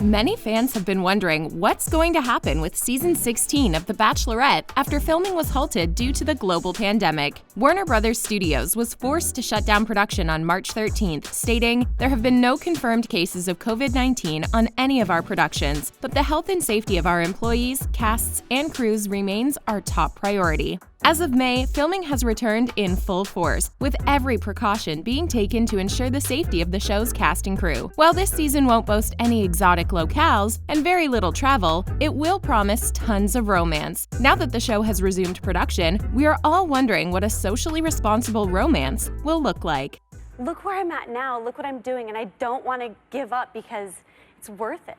Many fans have been wondering what's going to happen with Season 16 of The Bachelorette after filming was halted due to the global pandemic. Warner Bros. Studios was forced to shut down production on March 13th, stating, "There have been no confirmed cases of COVID-19 on any of our productions, but the health and safety of our employees, casts, and crews remains our top priority." As of May, filming has returned in full force, with every precaution being taken to ensure the safety of the show's cast and crew. While this season won't boast any exotic locales and very little travel, it will promise tons of romance. Now that the show has resumed production, we are all wondering what a socially responsible romance will look like. Look where I'm at now, look what I'm doing, and I don't want to give up because it's worth it.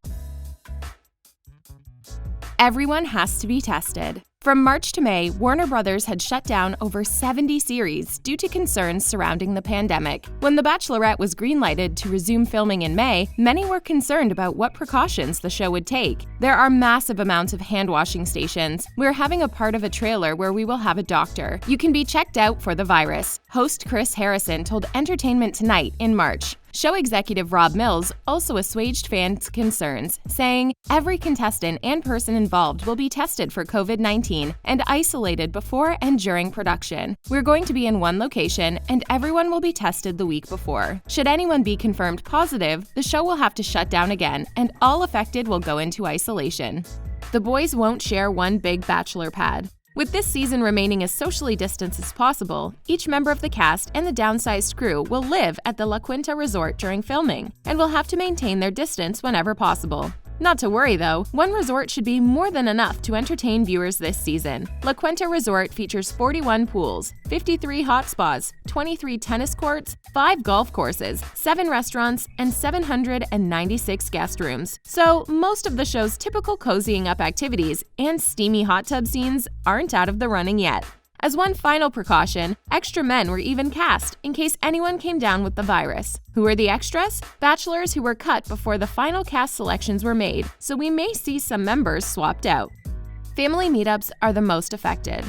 Everyone has to be tested. From March to May, Warner Bros. Had shut down over 70 series due to concerns surrounding the pandemic. When The Bachelorette was greenlighted to resume filming in May, many were concerned about what precautions the show would take. There are massive amounts of hand-washing stations. We're having a part of a trailer where we will have a doctor. You can be checked out for the virus, host Chris Harrison told Entertainment Tonight in March. Show executive Rob Mills also assuaged fans' concerns, saying, "Every contestant and person involved will be tested for COVID-19 and isolated before and during production. We're going to be in one location, and everyone will be tested the week before. Should anyone be confirmed positive, the show will have to shut down again, and all affected will go into isolation." The boys won't share one big bachelor pad. With this season remaining as socially distanced as possible, each member of the cast and the downsized crew will live at the La Quinta Resort during filming and will have to maintain their distance whenever possible. Not to worry though, one resort should be more than enough to entertain viewers this season. La Quinta Resort features 41 pools, 53 hot spas, 23 tennis courts, 5 golf courses, 7 restaurants, and 796 guest rooms. So most of the show's typical cozying up activities and steamy hot tub scenes aren't out of the running yet. As one final precaution, extra men were even cast in case anyone came down with the virus. Who are the extras? Bachelors who were cut before the final cast selections were made, so we may see some members swapped out. Family meetups are the most affected.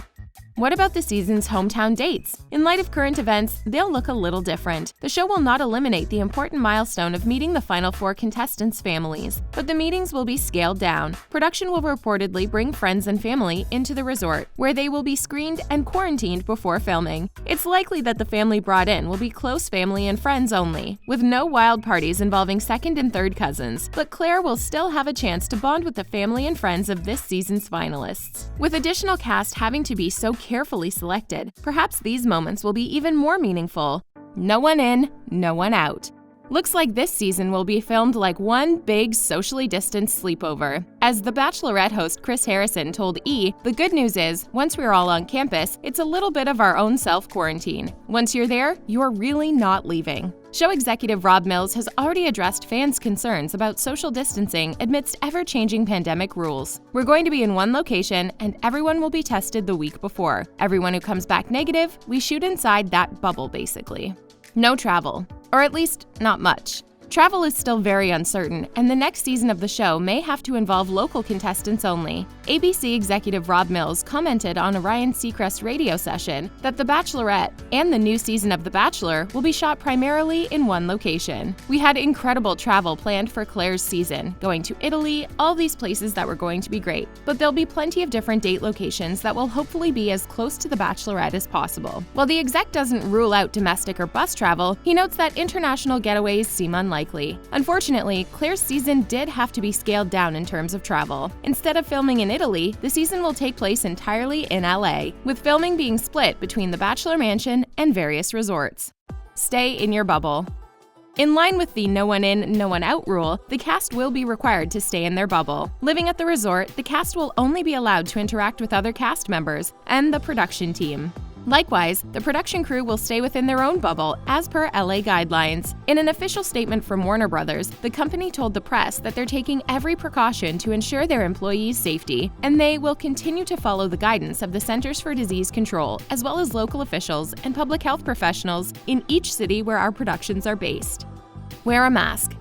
What about the season's hometown dates? In light of current events, they'll look a little different. The show will not eliminate the important milestone of meeting the final 4 contestants' families, but the meetings will be scaled down. Production will reportedly bring friends and family into the resort, where they will be screened and quarantined before filming. It's likely that the family brought in will be close family and friends only, with no wild parties involving second and third cousins, but Clare will still have a chance to bond with the family and friends of this season's finalists. With additional cast having to be so carefully selected, perhaps these moments will be even more meaningful. No one in, no one out. Looks like this season will be filmed like one big socially distanced sleepover. As The Bachelorette host Chris Harrison told E!, the good news is, once we're all on campus, it's a little bit of our own self-quarantine. Once you're there, you're really not leaving. Show executive Rob Mills has already addressed fans' concerns about social distancing amidst ever-changing pandemic rules. We're going to be in one location, and everyone will be tested the week before. Everyone who comes back negative, we shoot inside that bubble, basically. No travel. Or at least, not much. Travel is still very uncertain, and the next season of the show may have to involve local contestants only. ABC executive Rob Mills commented on a Ryan Seacrest radio session that The Bachelorette and the new season of The Bachelor will be shot primarily in one location. "We had incredible travel planned for Clare's season, going to Italy, all these places that were going to be great, but there'll be plenty of different date locations that will hopefully be as close to The Bachelorette as possible." While the exec doesn't rule out domestic or bus travel, he notes that international getaways seem unlikely. Unfortunately, Clare's season did have to be scaled down in terms of travel. Instead of filming in Italy, the season will take place entirely in LA, with filming being split between the Bachelor Mansion and various resorts. Stay in your bubble. In line with the no one in, no one out rule, the cast will be required to stay in their bubble. Living at the resort, the cast will only be allowed to interact with other cast members and the production team. Likewise, the production crew will stay within their own bubble as per LA guidelines. In an official statement from Warner Bros., the company told the press that they're taking every precaution to ensure their employees' safety, and they will continue to follow the guidance of the Centers for Disease Control, as well as local officials and public health professionals in each city where our productions are based. Wear a mask.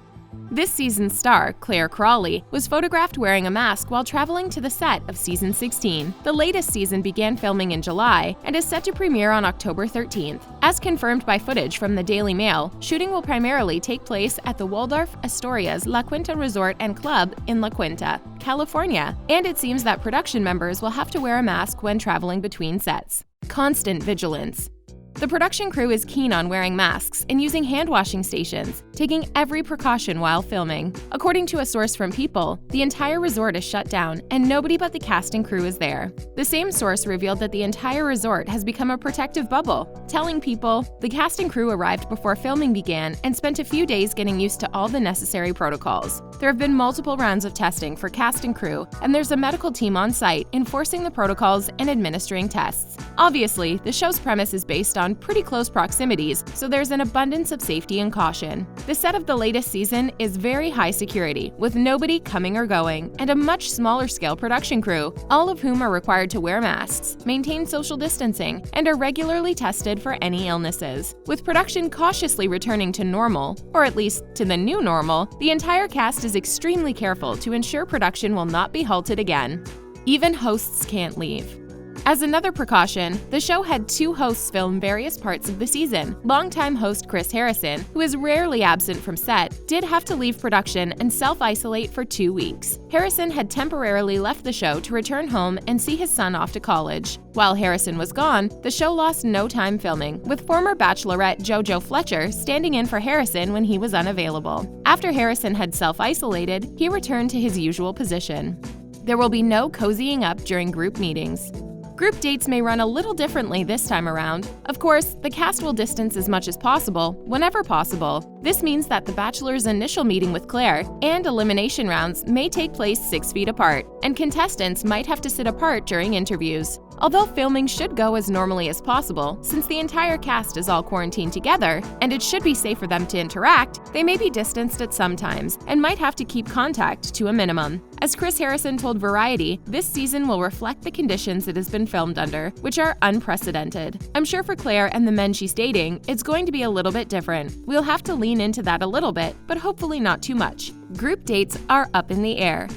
This season's star, Clare Crawley, was photographed wearing a mask while traveling to the set of season 16. The latest season began filming in July and is set to premiere on October 13th. As confirmed by footage from the Daily Mail, shooting will primarily take place at the Waldorf Astoria's La Quinta Resort and Club in La Quinta, California, and it seems that production members will have to wear a mask when traveling between sets. Constant vigilance. The production crew is keen on wearing masks and using hand-washing stations, taking every precaution while filming. According to a source from People, the entire resort is shut down and nobody but the cast and crew is there. The same source revealed that the entire resort has become a protective bubble, telling People the cast and crew arrived before filming began and spent a few days getting used to all the necessary protocols. There have been multiple rounds of testing for cast and crew, and there's a medical team on site enforcing the protocols and administering tests. Obviously, the show's premise is based on pretty close proximities, so there's an abundance of safety and caution. The set of the latest season is very high security, with nobody coming or going, and a much smaller scale production crew, all of whom are required to wear masks, maintain social distancing, and are regularly tested for any illnesses. With production cautiously returning to normal, or at least to the new normal, the entire cast is extremely careful to ensure production will not be halted again. Even hosts can't leave. As another precaution, the show had 2 hosts film various parts of the season. Longtime host Chris Harrison, who is rarely absent from set, did have to leave production and self-isolate for 2 weeks. Harrison had temporarily left the show to return home and see his son off to college. While Harrison was gone, the show lost no time filming, with former Bachelorette JoJo Fletcher standing in for Harrison when he was unavailable. After Harrison had self-isolated, he returned to his usual position. There will be no cozying up during group meetings. Group dates may run a little differently this time around. Of course, the cast will distance as much as possible, whenever possible. This means that the Bachelor's initial meeting with Clare and elimination rounds may take place 6 feet apart, and contestants might have to sit apart during interviews. Although filming should go as normally as possible, since the entire cast is all quarantined together, and it should be safe for them to interact, they may be distanced at some times, and might have to keep contact to a minimum. As Chris Harrison told Variety, this season will reflect the conditions it has been filmed under, which are unprecedented. I'm sure for Clare and the men she's dating, it's going to be a little bit different. We'll have to lean into that a little bit, but hopefully not too much. Group dates are up in the air.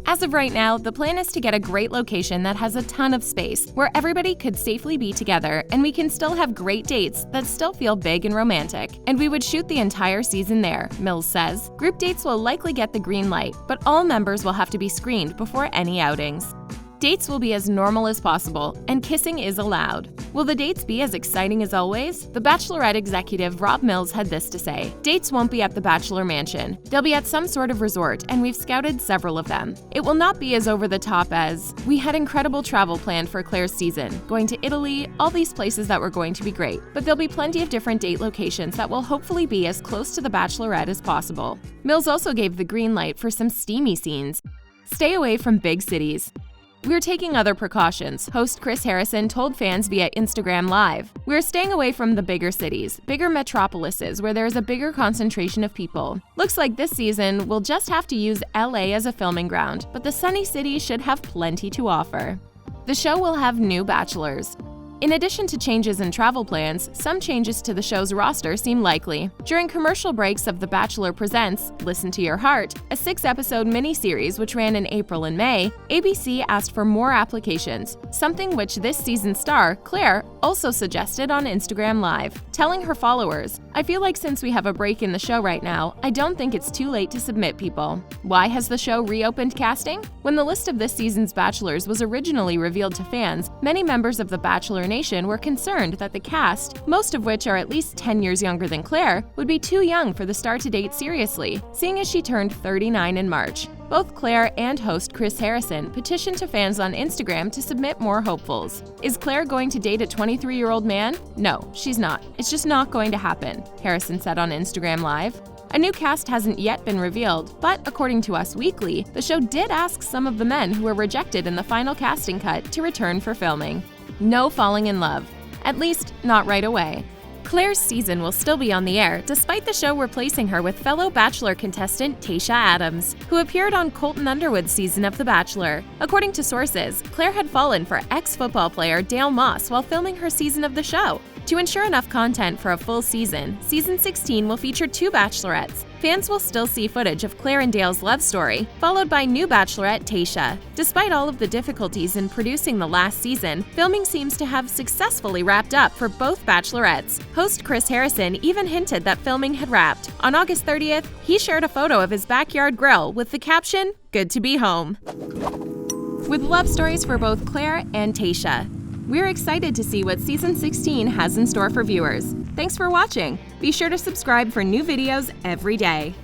As of right now, the plan is to get a great location that has a ton of space, where everybody could safely be together and we can still have great dates that still feel big and romantic. And we would shoot the entire season there, Mills says. Group dates will likely get the green light, but all members will have to be screened before any outings. Dates will be as normal as possible, and kissing is allowed. Will the dates be as exciting as always? The Bachelorette executive Rob Mills had this to say: "Dates won't be at the Bachelor Mansion. They'll be at some sort of resort, and we've scouted several of them. It will not be as over the top as, we had incredible travel planned for Clare's season, going to Italy, all these places that were going to be great. But there'll be plenty of different date locations that will hopefully be as close to the Bachelorette as possible." Mills also gave the green light for some steamy scenes. Stay away from big cities. "We're taking other precautions," host Chris Harrison told fans via Instagram Live. "We're staying away from the bigger cities, bigger metropolises where there's a bigger concentration of people. Looks like this season we'll just have to use LA as a filming ground, but the sunny city should have plenty to offer." The show will have new bachelors. In addition to changes in travel plans, some changes to the show's roster seem likely. During commercial breaks of The Bachelor Presents Listen to Your Heart, a 6-episode miniseries which ran in April and May, ABC asked for more applications, something which this season's star, Clare, also suggested on Instagram Live, telling her followers, "I feel like since we have a break in the show right now, I don't think it's too late to submit people." Why has the show reopened casting? When the list of this season's bachelors was originally revealed to fans, many members of the Bachelor Nation were concerned that the cast, most of which are at least 10 years younger than Clare, would be too young for the star to date seriously, seeing as she turned 39 in March. Both Clare and host Chris Harrison petitioned to fans on Instagram to submit more hopefuls. Is Clare going to date a 23-year-old man? No, she's not. It's just not going to happen, Harrison said on Instagram Live. A new cast hasn't yet been revealed, but according to Us Weekly, the show did ask some of the men who were rejected in the final casting cut to return for filming. No falling in love. At least, not right away. Clare's season will still be on the air, despite the show replacing her with fellow Bachelor contestant Taishya Adams, who appeared on Colton Underwood's season of The Bachelor. According to sources, Clare had fallen for ex-football player Dale Moss while filming her season of the show. To ensure enough content for a full season, Season 16 will feature 2 bachelorettes, fans will still see footage of Clare and Dale's love story, followed by new Bachelorette Taishya. Despite all of the difficulties in producing the last season, filming seems to have successfully wrapped up for both Bachelorettes. Host Chris Harrison even hinted that filming had wrapped. On August 30th, he shared a photo of his backyard grill with the caption, "Good to be home." With love stories for both Clare and Taishya, we're excited to see what Season 16 has in store for viewers. Thanks for watching. Be sure to subscribe for new videos every day.